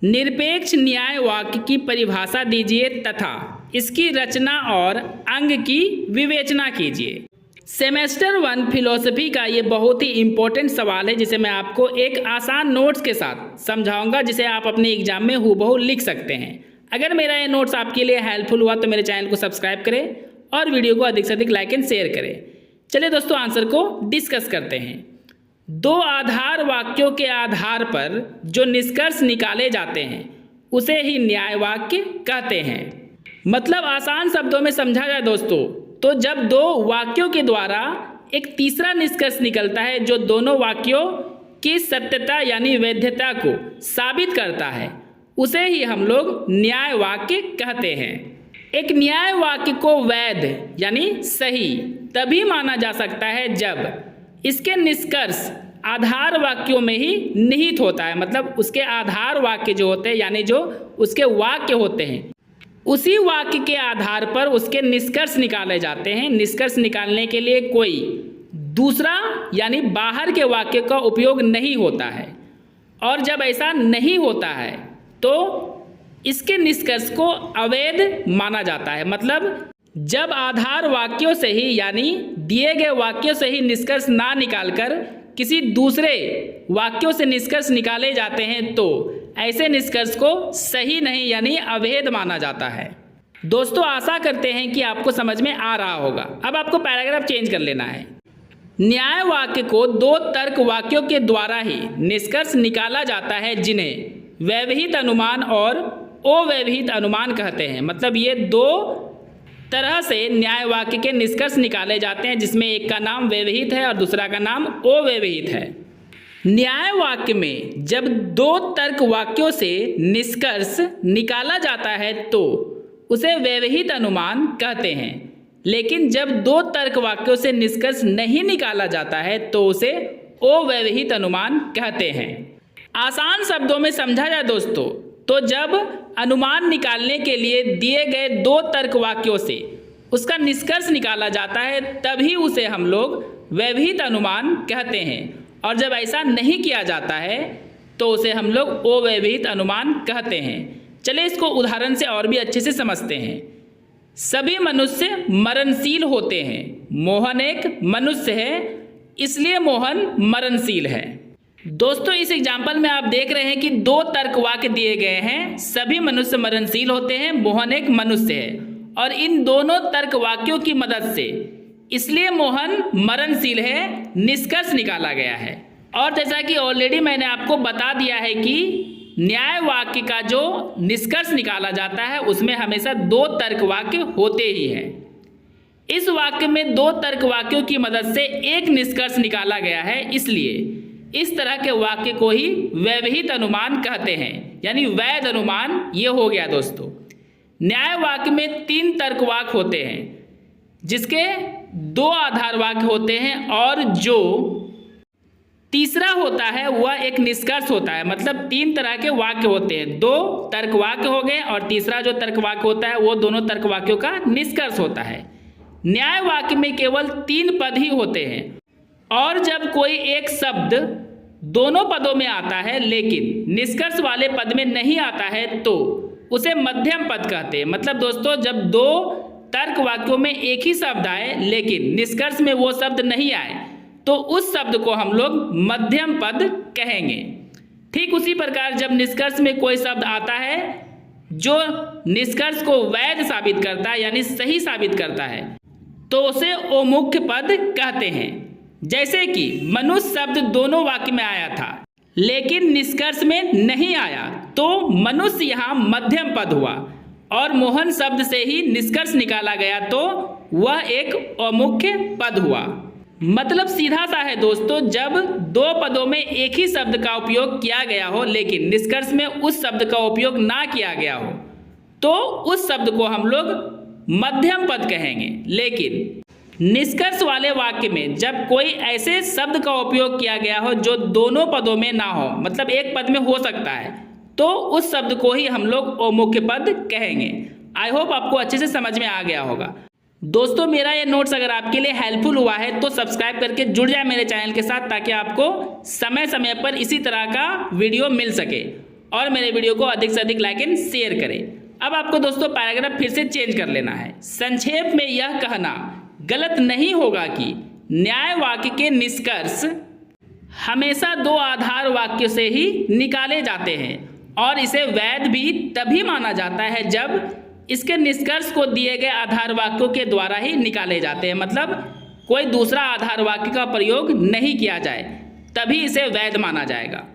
निरपेक्ष न्याय वाक्य की परिभाषा दीजिए तथा इसकी रचना और अंग की विवेचना कीजिए। सेमेस्टर 1 फिलॉसफी का ये बहुत ही इम्पोर्टेंट सवाल है जिसे मैं आपको एक आसान नोट्स के साथ समझाऊंगा, जिसे आप अपने एग्जाम में हूबहू लिख सकते हैं। अगर मेरा ये नोट्स आपके लिए हेल्पफुल हुआ तो मेरे चैनल को सब्सक्राइब करें और वीडियो को अधिक से अधिक लाइक एंड शेयर करें। चलिए दोस्तों, आंसर को डिस्कस करते हैं। दो आधार वाक्यों के आधार पर जो निष्कर्ष निकाले जाते हैं उसे ही न्याय वाक्य कहते हैं। मतलब आसान शब्दों में समझा जाए दोस्तों, तो जब दो वाक्यों के द्वारा एक तीसरा निष्कर्ष निकलता है जो दोनों वाक्यों की सत्यता यानी वैधता को साबित करता है, उसे ही हम लोग न्याय वाक्य कहते हैं। एक न्याय वाक्य को वैध यानी सही तभी माना जा सकता है जब इसके निष्कर्ष आधार वाक्यों में ही निहित होता है। मतलब उसके आधार वाक्य जो होते हैं यानी जो उसके वाक्य होते हैं, उसी वाक्य के आधार पर उसके निष्कर्ष निकाले जाते हैं। निष्कर्ष निकालने के लिए कोई दूसरा यानी बाहर के वाक्य का उपयोग नहीं होता है। और जब ऐसा नहीं होता है तो इसके निष्कर्ष को अवैध माना जाता है। मतलब जब आधार वाक्यों से ही यानी दिए गए वाक्यों से ही निष्कर्ष ना निकालकर किसी दूसरे वाक्यों से निष्कर्ष निकाले जाते हैं तो ऐसे निष्कर्ष को सही नहीं यानी अवैध माना जाता है। दोस्तों, आशा करते हैं कि आपको समझ में आ रहा होगा। अब आपको पैराग्राफ चेंज कर लेना है। न्याय वाक्य को दो तर्क वाक्यों के द्वारा ही निष्कर्ष निकाला जाता है जिन्हें व्यवहित अनुमान और अव्यवहित अनुमान कहते हैं। मतलब ये दो तरह से न्याय वाक्य के निष्कर्ष निकाले जाते हैं, जिसमें एक का नाम व्यवहित है और दूसरा का नाम अव्यवहित है। न्याय वाक्य में जब दो तर्क वाक्यों से निष्कर्ष निकाला जाता है तो उसे व्यवहित अनुमान कहते हैं, लेकिन जब दो तर्क वाक्यों से निष्कर्ष नहीं निकाला जाता है तो उसे अव्यवहित अनुमान कहते हैं। आसान शब्दों में समझा जाए दोस्तों, तो जब अनुमान निकालने के लिए दिए गए दो तर्क वाक्यों से उसका निष्कर्ष निकाला जाता है तभी उसे हम लोग व्यवहित अनुमान कहते हैं, और जब ऐसा नहीं किया जाता है तो उसे हम लोग अव्यवहित अनुमान कहते हैं। चलिए इसको उदाहरण से और भी अच्छे से समझते हैं। सभी मनुष्य मरणशील होते हैं। मोहन एक मनुष्य है इसलिए मोहन मरणशील है। दोस्तों, इस एग्जाम्पल में आप देख रहे हैं कि दो तर्क वाक्य दिए गए हैं। सभी मनुष्य मरणशील होते हैं, मोहन एक मनुष्य है, और इन दोनों तर्क वाक्यों की मदद से इसलिए मोहन मरणशील है निष्कर्ष निकाला गया है। और जैसा कि ऑलरेडी मैंने आपको बता दिया है कि न्याय वाक्य का जो निष्कर्ष निकाला जाता है उसमें हमेशा दो तर्क वाक्य होते ही हैं। इस वाक्य में दो तर्क वाक्यों की मदद से एक निष्कर्ष निकाला गया है, इसलिए इस तरह के वाक्य को ही व्यवहित अनुमान कहते हैं, यानी वैध अनुमान ये हो गया दोस्तों। न्याय वाक्य में तीन तर्क वाक्य होते हैं जिसके दो आधार वाक्य होते हैं, और जो तीसरा होता है वह एक निष्कर्ष होता है। मतलब तीन तरह के वाक्य होते हैं, दो तर्क वाक्य हो गए और तीसरा जो तर्क वाक्य होता है वो दोनों तर्क वाक्यों का निष्कर्ष होता है। न्याय वाक्य में केवल तीन पद ही होते हैं, और जब कोई एक शब्द दोनों पदों में आता है लेकिन निष्कर्ष वाले पद में नहीं आता है तो उसे मध्यम पद कहते हैं। मतलब दोस्तों, जब दो तर्क वाक्यों में एक ही शब्द आए लेकिन निष्कर्ष में वो शब्द नहीं आए तो उस शब्द को हम लोग मध्यम पद कहेंगे। ठीक उसी प्रकार जब निष्कर्ष में कोई शब्द आता है जो निष्कर्ष को वैध साबित करता है यानी सही साबित करता है तो उसे अमुख्य पद कहते हैं। जैसे कि मनुष्य शब्द दोनों वाक्य में आया था लेकिन निष्कर्ष में नहीं आया तो मनुष्य यहाँ मध्यम पद हुआ, और मोहन शब्द से ही निष्कर्ष निकाला गया तो वह एक अमुख्य पद हुआ। मतलब सीधा सा है दोस्तों, जब दो पदों में एक ही शब्द का उपयोग किया गया हो लेकिन निष्कर्ष में उस शब्द का उपयोग ना किया गया हो तो उस शब्द को हम लोग मध्यम पद कहेंगे। लेकिन निष्कर्ष वाले वाक्य में जब कोई ऐसे शब्द का उपयोग किया गया हो जो दोनों पदों में ना हो, मतलब एक पद में हो सकता है, तो उस शब्द को ही हम लोग अमुख्य पद कहेंगे। आई होप आपको अच्छे से समझ में आ गया होगा। दोस्तों, मेरा ये नोट्स अगर आपके लिए हेल्पफुल हुआ है तो सब्सक्राइब करके जुड़ जाए मेरे चैनल के साथ, ताकि आपको समय समय पर इसी तरह का वीडियो मिल सके। और मेरे वीडियो को अधिक से अधिक लाइक एंड शेयर करें। अब आपको दोस्तों पैराग्राफ फिर से चेंज कर लेना है। संक्षेप में यह कहना गलत नहीं होगा कि न्याय वाक्य के निष्कर्ष हमेशा दो आधार वाक्यों से ही निकाले जाते हैं और इसे वैध भी तभी माना जाता है जब इसके निष्कर्ष को दिए गए आधार वाक्यों के द्वारा ही निकाले जाते हैं, मतलब कोई दूसरा आधार वाक्य का प्रयोग नहीं किया जाए, तभी इसे वैध माना जाएगा।